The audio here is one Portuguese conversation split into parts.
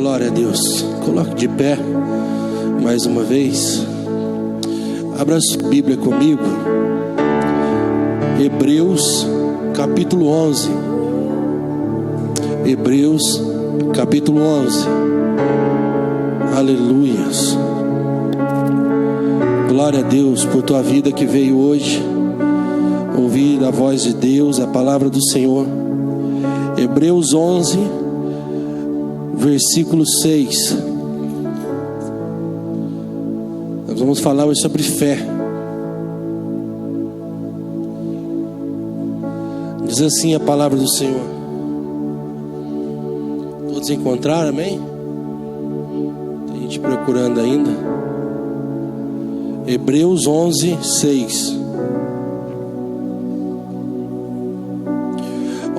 Glória a Deus. Coloque de pé mais uma vez. Abra a Bíblia comigo. Hebreus capítulo 11. Hebreus capítulo 11. Aleluias. Glória a Deus por tua vida que veio hoje ouvir a voz de Deus, a palavra do Senhor. Hebreus 11, versículo 6. Nós vamos falar hoje sobre fé. Diz assim a palavra do Senhor. Todos encontraram, amém? Tem gente procurando ainda. Hebreus 11, 6.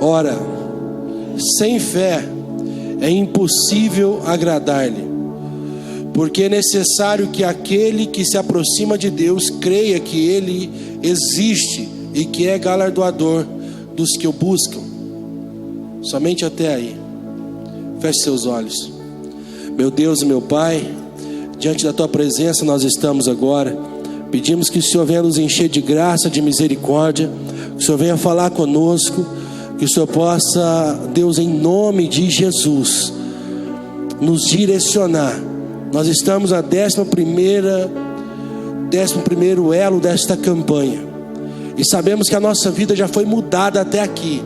Ora, sem fé é impossível agradar-lhe, porque é necessário que aquele que se aproxima de Deus creia que Ele existe e que é galardoador dos que o buscam. Somente até aí. Feche seus olhos. Meu Deus e meu Pai, diante da Tua presença nós estamos agora. Pedimos que o Senhor venha nos encher de graça, de misericórdia, que o Senhor venha falar conosco, que o Senhor possa, Deus, em nome de Jesus, nos direcionar. Nós estamos na 11º elo desta campanha, e sabemos que a nossa vida já foi mudada até aqui,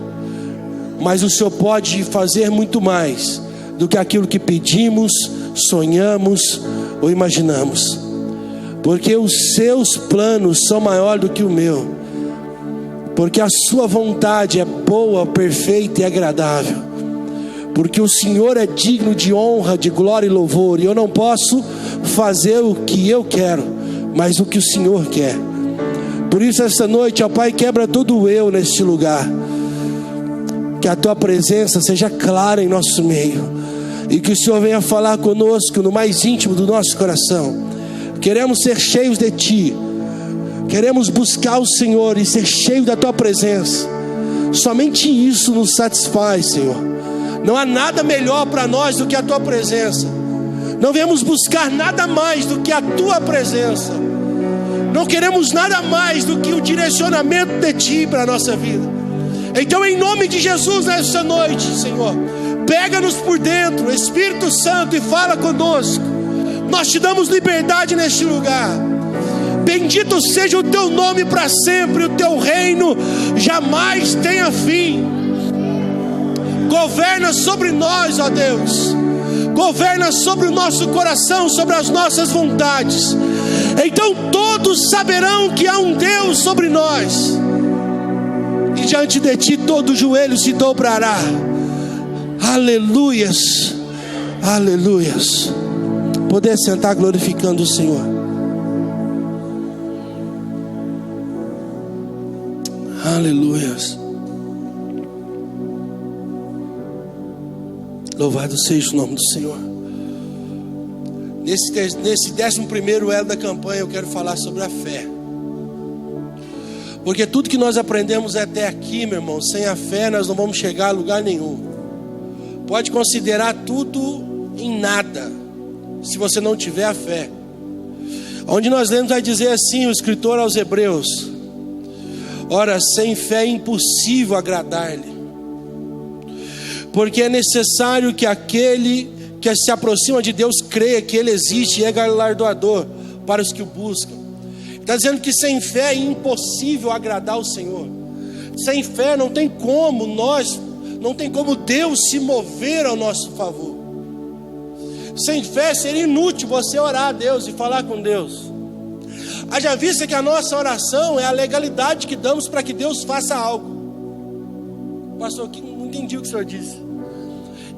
mas o Senhor pode fazer muito mais do que aquilo que pedimos, sonhamos ou imaginamos, porque os seus planos são maiores do que o meu, porque a sua vontade é boa, perfeita e agradável, porque o Senhor é digno de honra, de glória e louvor, e eu não posso fazer o que eu quero, mas o que o Senhor quer. Por isso essa noite, ó Pai, quebra todo o eu neste lugar, que a Tua presença seja clara em nosso meio, e que o Senhor venha falar conosco no mais íntimo do nosso coração. Queremos ser cheios de Ti, queremos buscar o Senhor e ser cheio da Tua presença. Somente isso nos satisfaz, Senhor. Não há nada melhor para nós do que a Tua presença. Não viemos buscar nada mais do que a Tua presença. Não queremos nada mais do que o direcionamento de Ti para a nossa vida. Então, em nome de Jesus, nessa noite, Senhor, pega-nos por dentro, Espírito Santo, e fala conosco. Nós Te damos liberdade neste lugar. Bendito seja o Teu nome para sempre, o Teu reino jamais tenha fim. Governa sobre nós, ó Deus. Governa sobre o nosso coração, sobre as nossas vontades. Então todos saberão que há um Deus sobre nós, e diante de Ti todo joelho se dobrará. Aleluias, aleluias. Poder sentar glorificando o Senhor. Aleluias. Louvado seja o nome do Senhor. Nesse 11º elo da campanha eu quero falar sobre a fé. Porque tudo que nós aprendemos até aqui, meu irmão, sem a fé nós não vamos chegar a lugar nenhum. Pode considerar tudo em nada, se você não tiver a fé. Onde nós lemos vai dizer assim, o escritor aos Hebreus: ora, sem fé é impossível agradar-lhe, porque é necessário que aquele que se aproxima de Deus creia que Ele existe e é galardoador para os que o buscam. Está dizendo que sem fé é impossível agradar o Senhor. Sem fé não tem como Deus se mover ao nosso favor. Sem fé seria inútil você orar a Deus e falar com Deus. Haja vista que a nossa oração é a legalidade que damos para que Deus faça algo. Pastor, não entendi o que o senhor disse.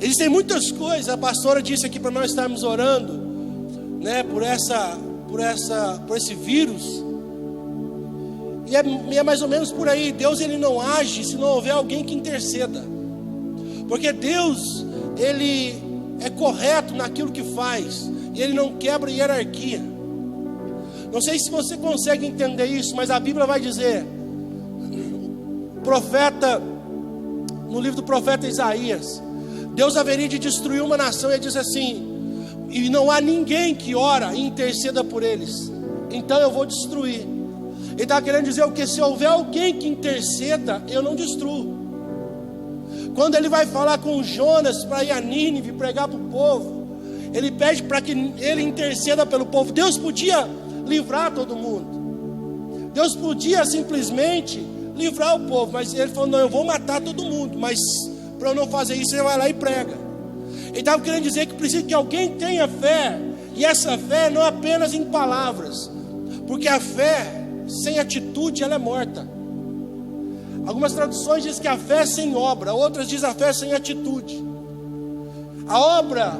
Existem muitas coisas. A pastora disse aqui para nós estarmos orando, né, por esse vírus. E é mais ou menos por aí. Deus, Ele não age se não houver alguém que interceda. Porque Deus, Ele é correto naquilo que faz, e Ele não quebra hierarquia. Não sei se você consegue entender isso, mas a Bíblia vai dizer, profeta, no livro do profeta Isaías, Deus haveria de destruir uma nação, e ele diz assim: e não há ninguém que ora e interceda por eles, então eu vou destruir. Ele está querendo dizer o que? Se houver alguém que interceda, eu não destruo. Quando ele vai falar com Jonas para ir a Nínive pregar para o povo, ele pede para que ele interceda pelo povo. Deus podia livrar todo mundo, Deus podia simplesmente livrar o povo, mas ele falou: não, eu vou matar todo mundo, mas para eu não fazer isso, você vai lá e prega. Ele estava querendo dizer que precisa que alguém tenha fé, e essa fé não apenas em palavras, porque a fé sem atitude, ela é morta. Algumas traduções dizem que a fé é sem obra, outras dizem a fé é sem atitude. A obra,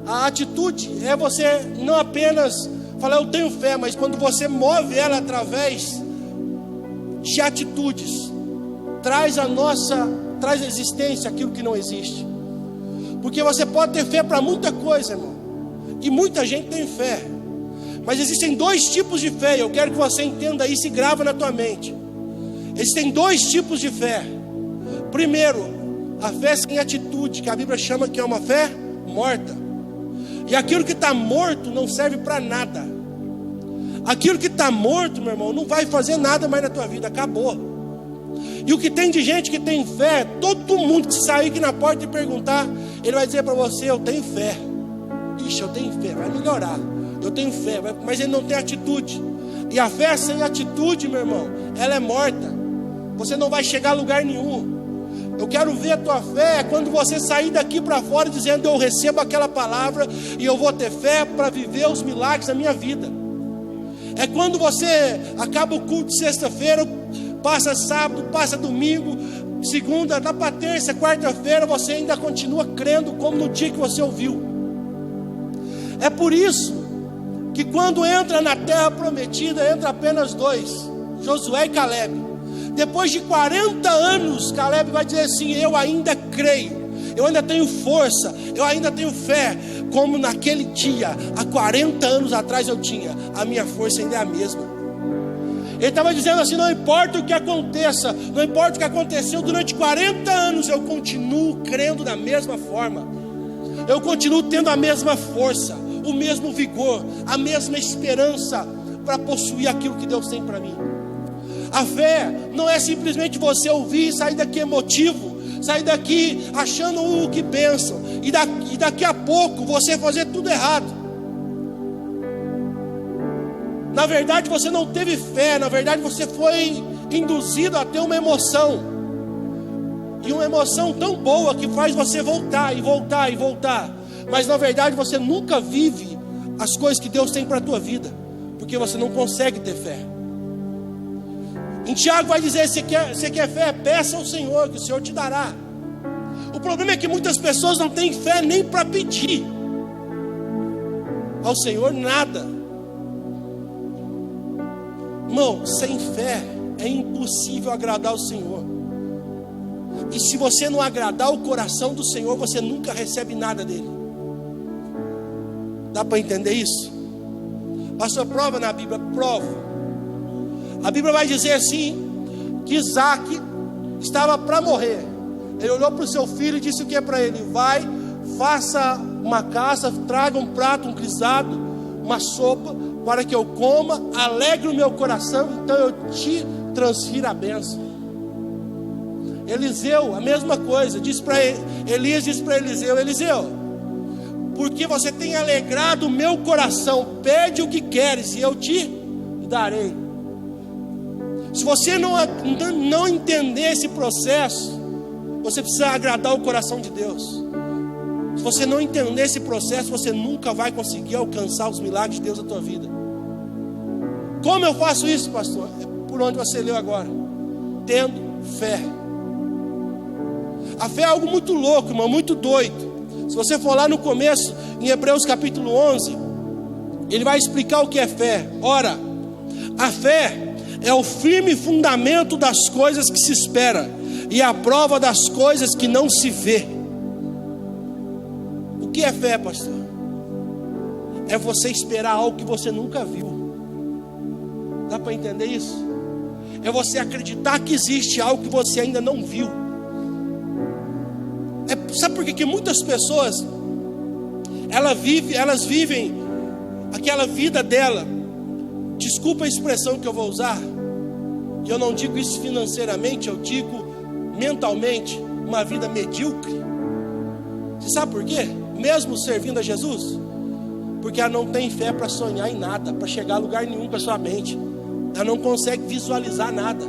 a atitude é você não apenas falar eu tenho fé, mas quando você move ela através de atitudes, traz à existência aquilo que não existe. Porque você pode ter fé para muita coisa, irmão, e muita gente tem fé, mas existem dois tipos de fé. Eu quero que você entenda isso e grava na tua mente. Existem dois tipos de fé. Primeiro, a fé sem atitude, que a Bíblia chama que é uma fé morta. E aquilo que está morto não serve para nada. Aquilo que está morto, meu irmão, não vai fazer nada mais na tua vida, acabou. E o que tem de gente que tem fé, todo mundo que sair aqui na porta e perguntar, ele vai dizer para você: eu tenho fé. Ixi, eu tenho fé, vai melhorar. Eu tenho fé, mas ele não tem atitude. E a fé sem atitude, meu irmão, ela é morta. Você não vai chegar a lugar nenhum. Eu quero ver a tua fé quando você sair daqui para fora dizendo: eu recebo aquela palavra e eu vou ter fé para viver os milagres da minha vida. É quando você acaba o culto de sexta-feira, passa sábado, passa domingo, segunda, dá para terça, quarta-feira, você ainda continua crendo como no dia que você ouviu. É por isso que quando entra na terra prometida, entra apenas dois, Josué e Caleb. Depois de 40 anos, Caleb vai dizer assim: eu ainda creio, eu ainda tenho força, eu ainda tenho fé, como naquele dia, há 40 anos atrás eu tinha, a minha força ainda é a mesma. Ele estava dizendo assim: não importa o que aconteça, não importa o que aconteceu durante 40 anos, eu continuo crendo da mesma forma, eu continuo tendo a mesma força, o mesmo vigor, a mesma esperança para possuir aquilo que Deus tem para mim. A fé não é simplesmente você ouvir e sair daqui emotivo, sair daqui achando o que pensam, e daqui a pouco você fazer tudo errado. Na verdade você não teve fé, na verdade você foi induzido a ter uma emoção, e uma emoção tão boa que faz você voltar e voltar e voltar, mas na verdade você nunca vive as coisas que Deus tem para a tua vida, porque você não consegue ter fé. Em Tiago vai dizer: você quer fé? Peça ao Senhor, que o Senhor te dará. O problema é que muitas pessoas não têm fé nem para pedir ao Senhor nada. Irmão, sem fé é impossível agradar o Senhor. E se você não agradar o coração do Senhor, você nunca recebe nada dele. Dá para entender isso? Pastor, prova na Bíblia? Prova. A Bíblia vai dizer assim, que Isaac estava para morrer. Ele olhou para o seu filho e disse o que é para ele: vai, faça uma caça, traga um prato, um guisado, uma sopa, para que eu coma, alegre o meu coração, então eu te transfiro a bênção. Eliseu, a mesma coisa, disse para Elias, disse para Eliseu: Eliseu, porque você tem alegrado o meu coração, pede o que queres e eu te darei. Se você não entender esse processo, você precisa agradar o coração de Deus. Se você não entender esse processo, você nunca vai conseguir alcançar os milagres de Deus na tua vida. Como eu faço isso, pastor? É por onde você leu agora: tendo fé. A fé é algo muito louco, irmão, muito doido. Se você for lá no começo, em Hebreus capítulo 11, ele vai explicar o que é fé. Ora, a fé é o firme fundamento das coisas que se espera e a prova das coisas que não se vê. O que é fé, pastor? É você esperar algo que você nunca viu. Dá para entender isso? É você acreditar que existe algo que você ainda não viu. Sabe por que muitas pessoas, elas vivem aquela vida dela, desculpa a expressão que eu vou usar, e eu não digo isso financeiramente, eu digo mentalmente, uma vida medíocre. Você sabe por quê? Mesmo servindo a Jesus, porque ela não tem fé para sonhar em nada, para chegar a lugar nenhum com a sua mente. Ela não consegue visualizar nada.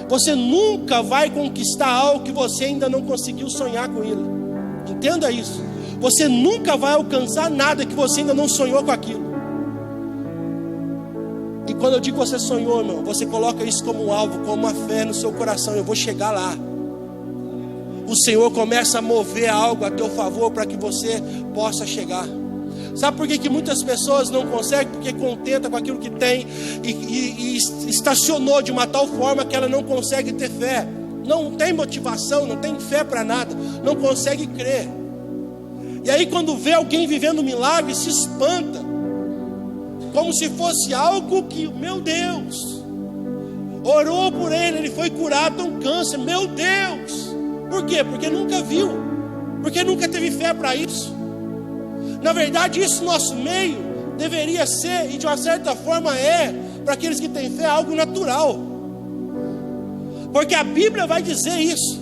Você nunca vai conquistar algo que você ainda não conseguiu sonhar com ele. Entenda isso. Você nunca vai alcançar nada que você ainda não sonhou com aquilo. E quando eu digo que você sonhou, irmão, você coloca isso como um alvo, como uma fé no seu coração. Eu vou chegar lá. O Senhor começa a mover algo a teu favor para que você possa chegar. Sabe por que muitas pessoas não conseguem? Porque contenta com aquilo que tem e estacionou de uma tal forma que ela não consegue ter fé. Não tem motivação, não tem fé para nada, não consegue crer. E aí quando vê alguém vivendo um milagre, se espanta, como se fosse algo que, meu Deus, orou por ele foi curado de um câncer, meu Deus. Por quê? Porque nunca viu, porque nunca teve fé para isso. Na verdade, isso no nosso meio deveria ser, e de uma certa forma para aqueles que têm fé, algo natural. Porque a Bíblia vai dizer isso,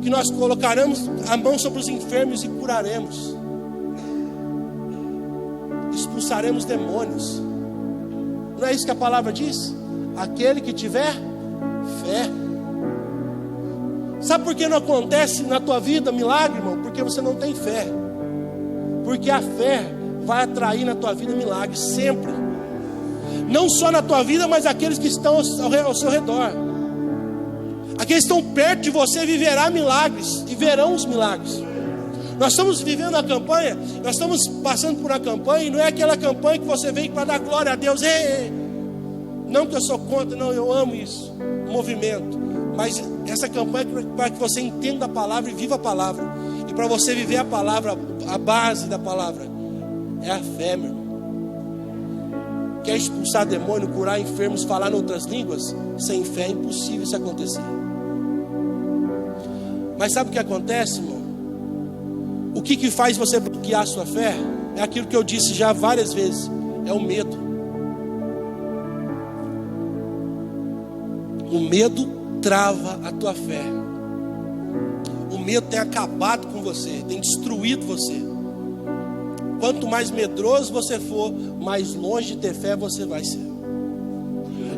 que nós colocaremos a mão sobre os enfermos e curaremos, expulsaremos demônios. Não é isso que a palavra diz? Aquele que tiver fé. Sabe por que não acontece na tua vida milagre, irmão? Porque você não tem fé. Porque a fé vai atrair na tua vida milagres, sempre. Não só na tua vida, mas aqueles que estão ao seu redor. Aqueles que estão perto de você viverá milagres e verão os milagres. Nós estamos vivendo a campanha, nós estamos passando por uma campanha, e não é aquela campanha que você vem para dar glória a Deus. Não que eu sou contra, não, eu amo isso, movimento. Mas essa campanha é para que você entenda a palavra e viva a palavra. E para você viver a palavra, a base da palavra é a fé, meu irmão. Quer expulsar demônio, curar enfermos, falar em outras línguas? Sem fé é impossível isso acontecer. Mas sabe o que acontece, irmão? O que faz você bloquear a sua fé? É aquilo que eu disse já várias vezes. É o medo. O medo trava a tua fé. O medo tem acabado com você, tem destruído você. Quanto mais medroso você for, mais longe de ter fé você vai ser.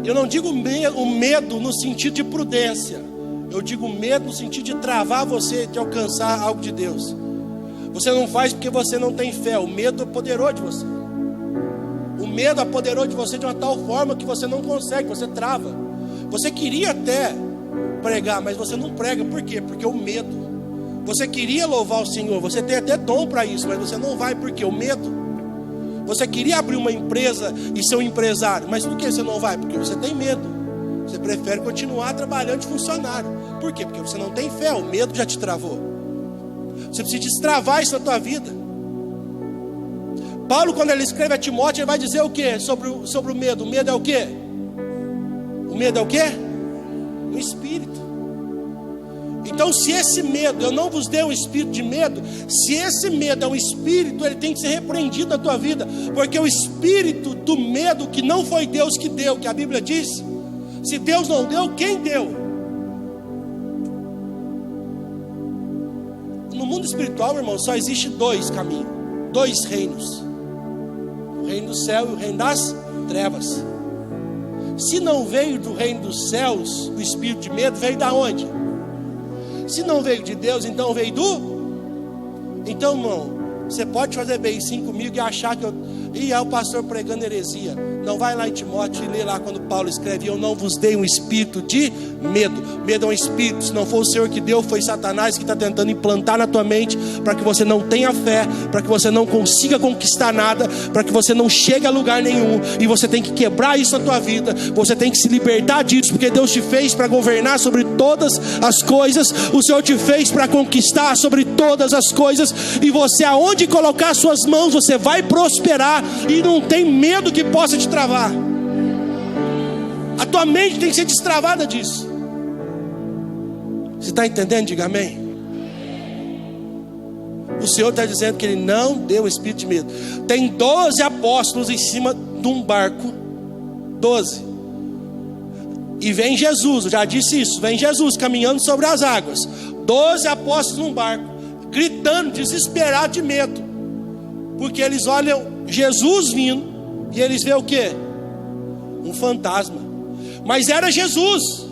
Eu não digo o medo no sentido de prudência. Eu digo medo no sentido de travar você de alcançar algo de Deus. Você não faz porque você não tem fé. O medo apoderou de você. O medo apoderou de você de uma tal forma que você não consegue, você trava. Você queria até pregar, mas você não prega. Por quê? Porque o medo. Você queria louvar o Senhor, você tem até dom para isso, mas você não vai, porque o medo. Você queria abrir uma empresa e ser um empresário, mas por que você não vai? Porque você tem medo. Você prefere continuar trabalhando de funcionário. Por quê? Porque você não tem fé, o medo já te travou. Você precisa destravar isso na tua vida. Paulo, quando ele escreve a Timóteo, ele vai dizer o quê? Sobre o medo. O medo é o quê? O medo é o quê? O espírito. Então, se esse medo, eu não vos dei um espírito de medo, se esse medo é um espírito, ele tem que ser repreendido na tua vida, porque o espírito do medo, que não foi Deus que deu, que a Bíblia diz, se Deus não deu, quem deu? No mundo espiritual, meu irmão, só existe dois caminhos, dois reinos: o reino do céu e o reino das trevas. Se não veio do reino dos céus, o espírito de medo veio da onde? Se não veio de Deus, então veio Então, irmão, você pode fazer beicinho comigo e achar que é o pastor pregando heresia. Não, vai lá em Timóteo e lê lá quando Paulo escreve: eu não vos dei um espírito de medo. Medo é um espírito. Se não for o Senhor que deu, foi Satanás que está tentando implantar na tua mente, para que você não tenha fé, para que você não consiga conquistar nada, para que você não chegue a lugar nenhum. E você tem que quebrar isso na tua vida. Você tem que se libertar disso, porque Deus te fez para governar sobre todas as coisas. O Senhor te fez para conquistar sobre todas as coisas. E você, aonde colocar suas mãos, você vai prosperar. E não tem medo que possa te travar. A tua mente tem que ser destravada disso. Você está entendendo? Diga amém. O Senhor está dizendo que Ele não deu espírito de medo. Tem 12 apóstolos em cima de um barco. 12. E vem Jesus, eu já disse isso. Vem Jesus caminhando sobre as águas. 12 apóstolos num barco, gritando, desesperados de medo. Porque eles olham Jesus vindo e eles veem o quê? Um fantasma. Mas era Jesus.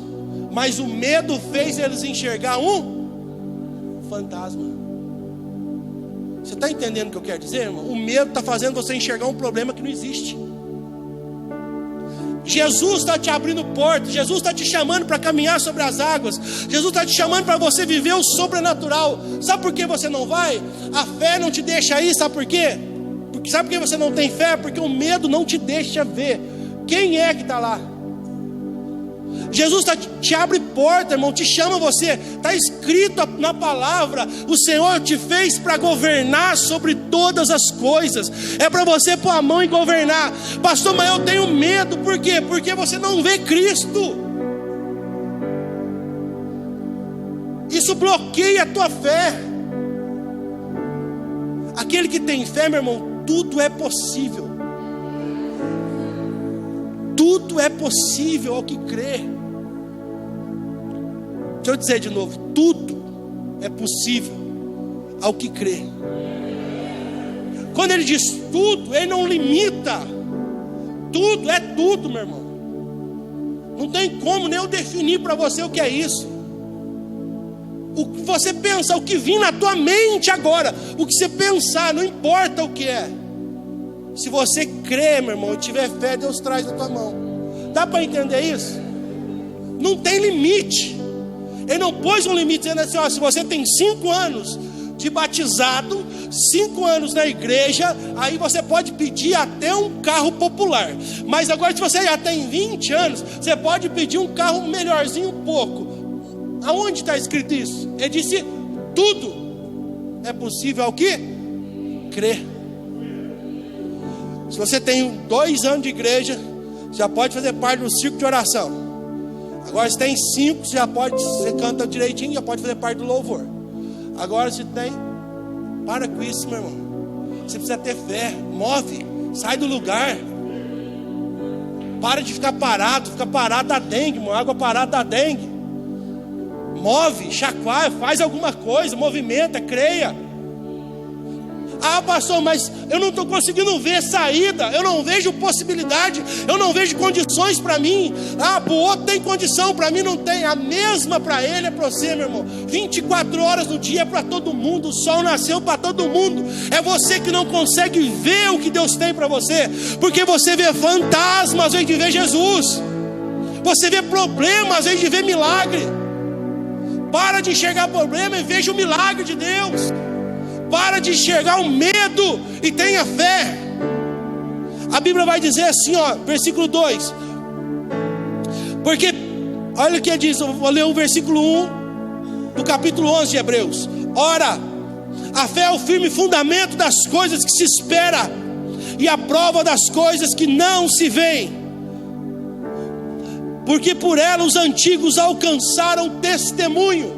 Mas o medo fez eles enxergar um fantasma. Você está entendendo o que eu quero dizer, irmão? O medo está fazendo você enxergar um problema que não existe. Jesus está te abrindo portas. Jesus está te chamando para caminhar sobre as águas. Jesus está te chamando para você viver o sobrenatural. Sabe por que você não vai? A fé não te deixa ir. Sabe por quê? Sabe por que você não tem fé? Porque o medo não te deixa ver quem é que está lá. Jesus te abre porta, irmão, te chama você. Está escrito na palavra: o Senhor te fez para governar sobre todas as coisas. É para você pôr a mão e governar. Pastor, mas eu tenho medo. Por quê? Porque você não vê Cristo. Isso bloqueia a tua fé. Aquele que tem fé, meu irmão, tudo é possível. Tudo é possível ao que crê. Deixa eu dizer de novo: tudo é possível ao que crê. Quando ele diz tudo, ele não limita. Tudo é tudo, meu irmão. Não tem como nem eu definir para você o que é isso. O que você pensa, o que vir na tua mente agora, o que você pensar, não importa o que é. Se você crê, meu irmão, e tiver fé, Deus traz na tua mão. Dá para entender isso? Não tem limite. Ele não pôs um limite dizendo assim: ó, se você tem 5 anos de batizado, 5 anos na igreja, aí você pode pedir até um carro popular. Mas agora, se você já tem 20 anos, você pode pedir um carro melhorzinho um pouco. Aonde está escrito isso? Ele disse: tudo é possível ao que crê. Se você tem 2 anos de igreja, já pode fazer parte do círculo de oração. Agora, se tem 5, você canta direitinho, já pode fazer parte do louvor. Agora, se tem, para com isso, meu irmão. Você precisa ter fé. Move, sai do lugar. Para de ficar parado da dengue, irmão. Água parada da dengue. Move, chacoalha, faz alguma coisa, movimenta, creia. Ah, pastor, mas eu não estou conseguindo ver saída, eu não vejo possibilidade, eu não vejo condições para mim. Ah, para o outro tem condição, para mim não tem. A mesma para ele é para você, meu irmão. 24 horas no dia é para todo mundo, o sol nasceu para todo mundo. É você que não consegue ver o que Deus tem para você, porque você vê fantasmas ao invés de ver Jesus. Você vê problemas ao invés de ver milagre. Para de enxergar problema e veja o milagre de Deus. Para de enxergar o medo e tenha fé. A Bíblia vai dizer assim, ó, versículo 2. Porque, olha o que diz, eu vou ler o versículo 1 do capítulo 11 de Hebreus. Ora, a fé é o firme fundamento das coisas que se espera e a prova das coisas que não se veem. Porque por ela os antigos alcançaram testemunho.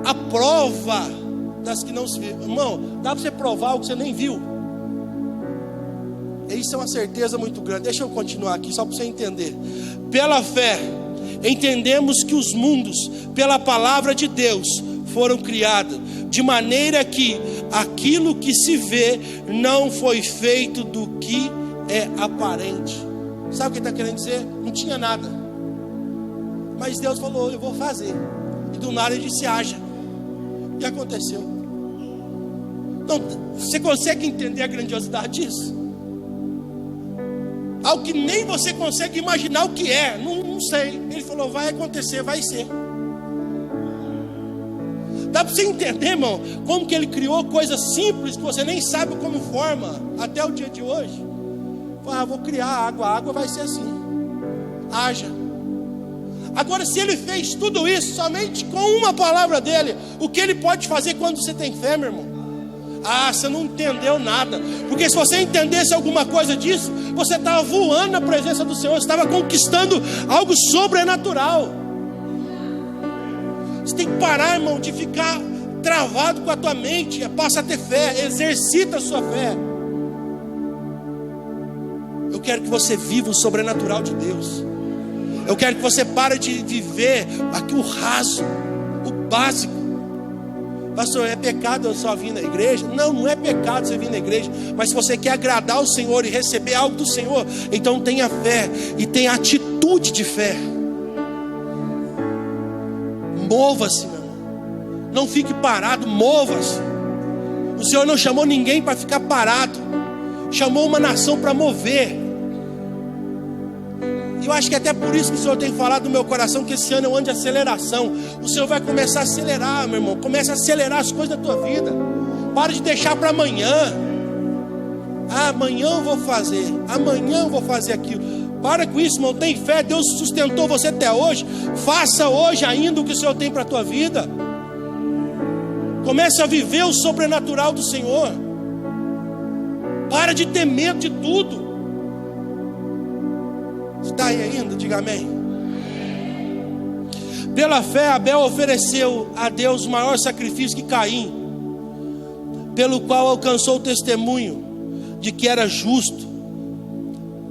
A prova das que não se vê. Irmão, dá para você provar o que você nem viu. Isso é uma certeza muito grande. Deixa eu continuar aqui só para você entender. Pela fé entendemos que os mundos pela palavra de Deus foram criados, de maneira que aquilo que se vê não foi feito do que é aparente. Sabe o que ele está querendo dizer? Não tinha nada, mas Deus falou: eu vou fazer. E do nada ele disse: haja. E aconteceu. Então, você consegue entender a grandiosidade disso? Algo que nem você consegue imaginar o que é. Não sei. Ele falou: vai acontecer, vai ser. Dá para você entender, irmão, como que ele criou coisas simples que você nem sabe como forma até o dia de hoje. Ah, vou criar água, a água vai ser assim. Haja. Agora, se ele fez tudo isso somente com uma palavra dele, o que ele pode fazer quando você tem fé, meu irmão? Ah, você não entendeu nada. Porque se você entendesse alguma coisa disso, você estava voando na presença do Senhor, você estava conquistando algo sobrenatural. Você tem que parar, irmão, de ficar travado com a tua mente. Passa a ter fé, exercita a sua fé. Eu quero que você viva o sobrenatural de Deus. Eu quero que você pare de viver aqui o raso, o básico. Pastor, é pecado eu só vir na igreja? Não, não é pecado você vir na igreja. Mas se você quer agradar o Senhor e receber algo do Senhor, então tenha fé e tenha atitude de fé. Mova-se, meu irmão. Não fique parado, mova-se. O Senhor não chamou ninguém para ficar parado. Chamou uma nação para mover. E eu acho que até por isso que o Senhor tem falado no meu coração que esse ano é um ano de aceleração. O Senhor vai começar a acelerar, meu irmão. Começa a acelerar as coisas da tua vida. Para de deixar para amanhã. Amanhã eu vou fazer. Amanhã eu vou fazer aquilo. Para com isso, irmão. Tem fé. Deus sustentou você até hoje. Faça hoje ainda o que o Senhor tem para a tua vida. Comece a viver o sobrenatural do Senhor. Para de ter medo de tudo. Está aí ainda? Diga amém. Pela fé, Abel ofereceu a Deus maior sacrifício que Caim, pelo qual alcançou o testemunho de que era justo,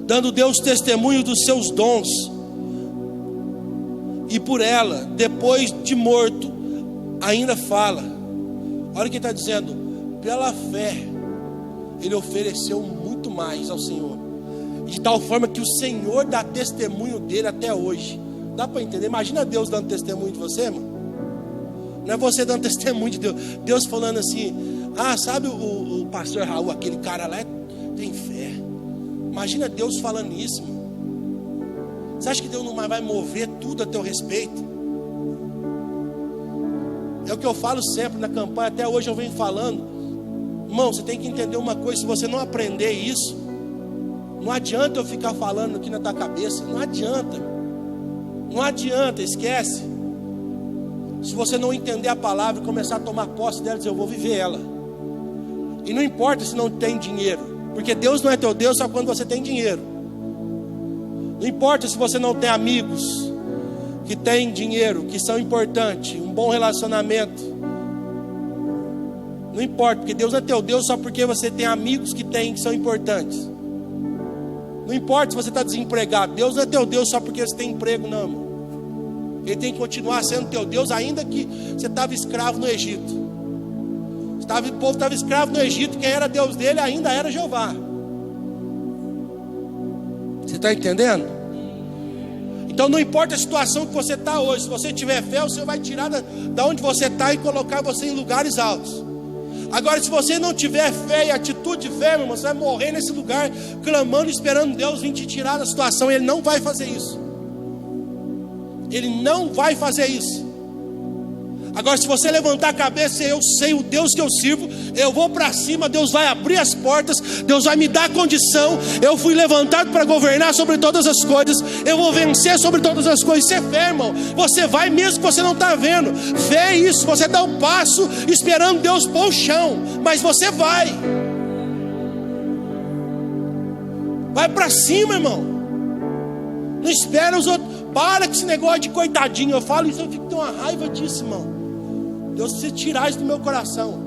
dando Deus testemunho dos seus dons. E por ela, depois de morto, ainda fala. Olha o que está dizendo. Pela fé, ele ofereceu muito mais ao Senhor. De tal forma que o Senhor dá testemunho dele até hoje. Dá para entender? Imagina Deus dando testemunho de você, irmão. Não é você dando testemunho de Deus. Deus falando assim: ah, sabe o pastor Raul, aquele cara lá tem fé. Imagina Deus falando isso, irmão. Você acha que Deus não vai mover tudo a teu respeito? É o que eu falo sempre na campanha. Até hoje eu venho falando. Irmão, você tem que entender uma coisa. Se você não aprender isso, não adianta eu ficar falando aqui na tua cabeça. Não adianta. Não adianta, esquece. Se você não entender a palavra e começar a tomar posse dela, dizer, eu vou viver ela. E não importa se não tem dinheiro, porque Deus não é teu Deus só quando você tem dinheiro. Não importa se você não tem amigos que têm dinheiro, que são importantes, um bom relacionamento. Não importa, porque Deus não é teu Deus só porque você tem amigos que são importantes. Não importa se você está desempregado. Deus não é teu Deus só porque você tem emprego, não, irmão. Ele tem que continuar sendo teu Deus, ainda que você estava escravo no Egito. O povo estava escravo no Egito. Quem era Deus dele ainda era Jeová. Você está entendendo? Então não importa a situação que você está hoje. Se você tiver fé, o Senhor vai tirar da onde você está e colocar você em lugares altos. Agora, se você não tiver fé e atitude de fé, meu irmão, você vai morrer nesse lugar, clamando, esperando Deus vir te tirar da situação. Ele não vai fazer isso. Ele não vai fazer isso. Agora, se você levantar a cabeça, eu sei o Deus que eu sirvo, eu vou para cima, Deus vai abrir as portas, Deus vai me dar a condição. Eu fui levantado para governar sobre todas as coisas, eu vou vencer sobre todas as coisas. Isso é fé, irmão. Você vai mesmo que você não está vendo. Fé é isso, você dá um passo esperando Deus pôr o chão, mas você vai. Vai para cima, irmão. Não espera os outros. Para com esse negócio de coitadinho. Eu falo isso, eu fico com uma raiva disso, irmão. Deus precisa tirar isso do meu coração.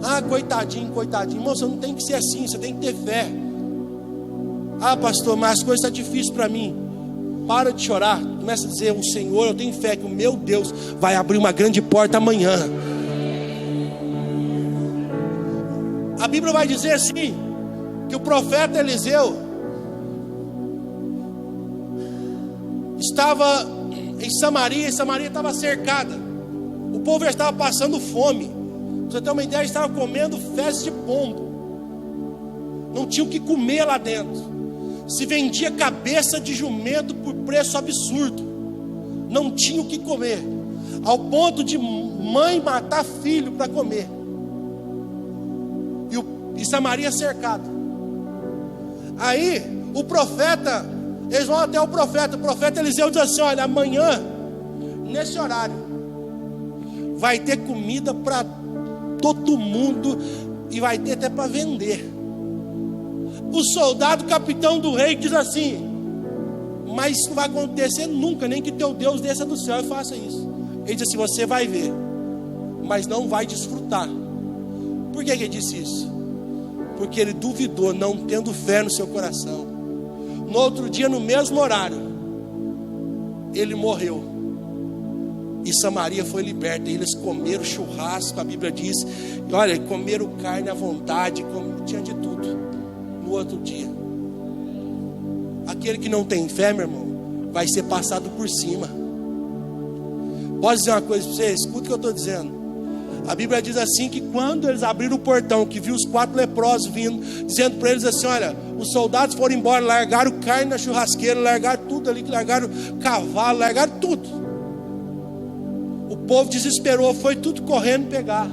Ah, coitadinho, coitadinho. Irmão, você não tem que ser assim, você tem que ter fé. Ah, pastor, mas as coisas estão difíceis para mim. Para de chorar. Começa a dizer, o Senhor, eu tenho fé que o meu Deus vai abrir uma grande porta amanhã. A Bíblia vai dizer assim, que o profeta Eliseu estava em Samaria, e Samaria estava cercada. O povo já estava passando fome. Pra você ter uma ideia, estava comendo fezes de pombo. Não tinha o que comer lá dentro. Se vendia cabeça de jumento por preço absurdo. Não tinha o que comer. Ao ponto de mãe matar filho para comer. E Samaria cercada. Aí o profeta, eles vão até o profeta Eliseu diz assim, olha, amanhã, nesse horário, vai ter comida para todo mundo e vai ter até para vender. O soldado capitão do rei diz assim, mas isso não vai acontecer nunca, nem que teu Deus desça do céu e faça isso. Ele disse assim: você vai ver, mas não vai desfrutar. Por que ele disse isso? Porque ele duvidou, não tendo fé no seu coração. No outro dia, no mesmo horário, ele morreu. E Samaria foi liberta. E eles comeram churrasco, a Bíblia diz. E olha, comeram carne à vontade, tinha de tudo. No outro dia, aquele que não tem fé, meu irmão, vai ser passado por cima. Posso dizer uma coisa para você? Escuta o que eu estou dizendo. A Bíblia diz assim, que quando eles abriram o portão, que viu os 4 leprosos vindo, dizendo para eles assim: olha, os soldados foram embora, largaram carne na churrasqueira, largaram tudo ali, largaram cavalo, largaram tudo. O povo desesperou, foi tudo correndo pegar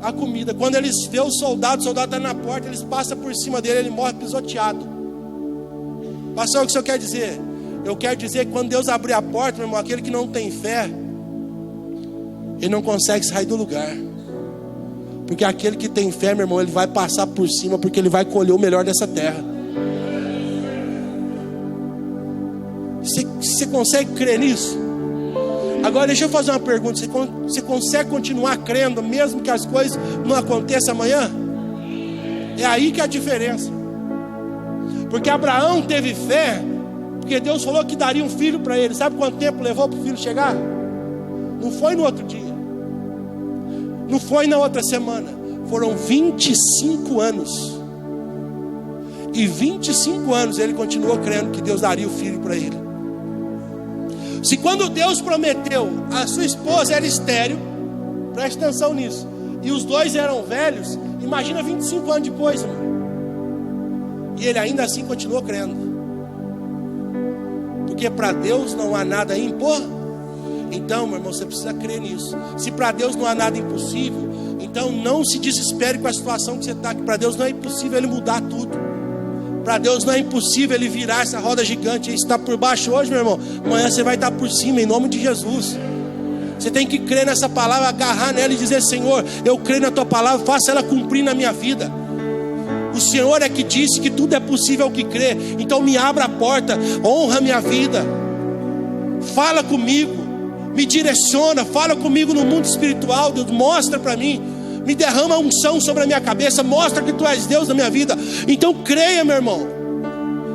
a comida. Quando eles vê o soldado está na porta, eles passam por cima dele, ele morre pisoteado. Pastor, o que o senhor quer dizer? Eu quero dizer que quando Deus abrir a porta, meu irmão, aquele que não tem fé, ele não consegue sair do lugar. Porque aquele que tem fé, meu irmão, ele vai passar por cima, porque ele vai colher o melhor dessa terra. Você consegue crer nisso? Agora deixa eu fazer uma pergunta: você consegue continuar crendo mesmo que as coisas não aconteçam amanhã? É aí que é a diferença. Porque Abraão teve fé, porque Deus falou que daria um filho para ele. Sabe quanto tempo levou para o filho chegar? Não foi no outro dia, não foi na outra semana, foram 25 anos. E 25 anos ele continuou crendo que Deus daria o filho para ele. Se quando Deus prometeu, a sua esposa era estéril, preste atenção nisso, e os dois eram velhos, imagina 25 anos depois, irmão. E ele ainda assim continuou crendo. Porque para Deus não há nada impossível. Então, meu irmão, você precisa crer nisso. Se para Deus não há nada impossível, então não se desespere com a situação que você está. Que para Deus não é impossível Ele mudar tudo. Para Deus não é impossível Ele virar essa roda gigante. Ele está por baixo hoje, meu irmão, amanhã você vai estar por cima, em nome de Jesus. Você tem que crer nessa palavra, agarrar nela e dizer: Senhor, eu creio na Tua palavra, faça ela cumprir na minha vida. O Senhor é que disse que tudo é possível ao que crê. Então me abra a porta, honra a minha vida, fala comigo, me direciona, fala comigo no mundo espiritual. Deus, mostra para mim, me derrama a unção sobre a minha cabeça, mostra que Tu és Deus na minha vida. Então creia, meu irmão,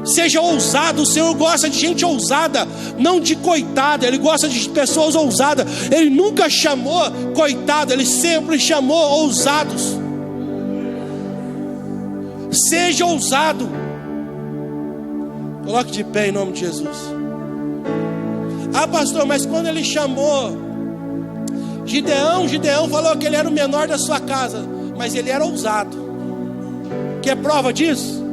seja ousado. O Senhor gosta de gente ousada, não de coitada. Ele gosta de pessoas ousadas. Ele nunca chamou coitado, Ele sempre chamou ousados. Seja ousado. Coloque de pé em nome de Jesus. Ah, pastor, mas quando Ele chamou Gideão falou que ele era o menor da sua casa, mas ele era ousado. Quer prova disso?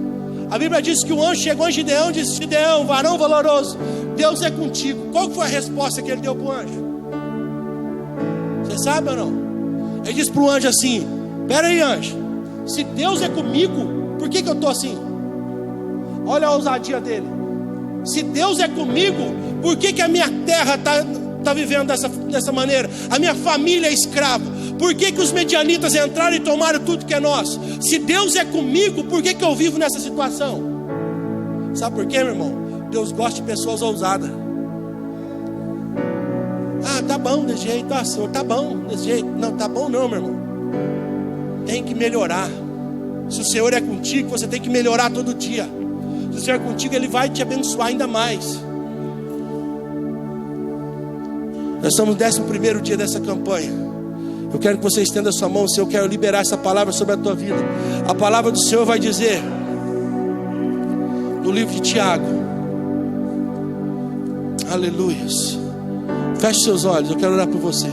A Bíblia diz que o anjo chegou em Gideão e disse: Gideão, varão valoroso, Deus é contigo. Qual foi a resposta que ele deu para o anjo? Você sabe ou não? Ele disse para o anjo assim: pera aí, anjo, se Deus é comigo, por que eu estou assim? Olha a ousadia dele. Se Deus é comigo, por que a minha terra está vivendo dessa maneira? A minha família é escrava. Por que os medianitas entraram e tomaram tudo que é nosso? Se Deus é comigo, por que eu vivo nessa situação? Sabe por quê, meu irmão? Deus gosta de pessoas ousadas. Ah, tá bom desse jeito. Ah, Senhor, tá bom desse jeito. Não, tá bom não, meu irmão. Tem que melhorar. Se o Senhor é contigo, você tem que melhorar todo dia. Se o Senhor é contigo, Ele vai te abençoar ainda mais. Nós estamos no 11º dia dessa campanha. Eu quero que você estenda a sua mão. Se eu quero liberar essa palavra sobre a tua vida. A palavra do Senhor vai dizer, no livro de Tiago, aleluias. Feche seus olhos, eu quero orar por você.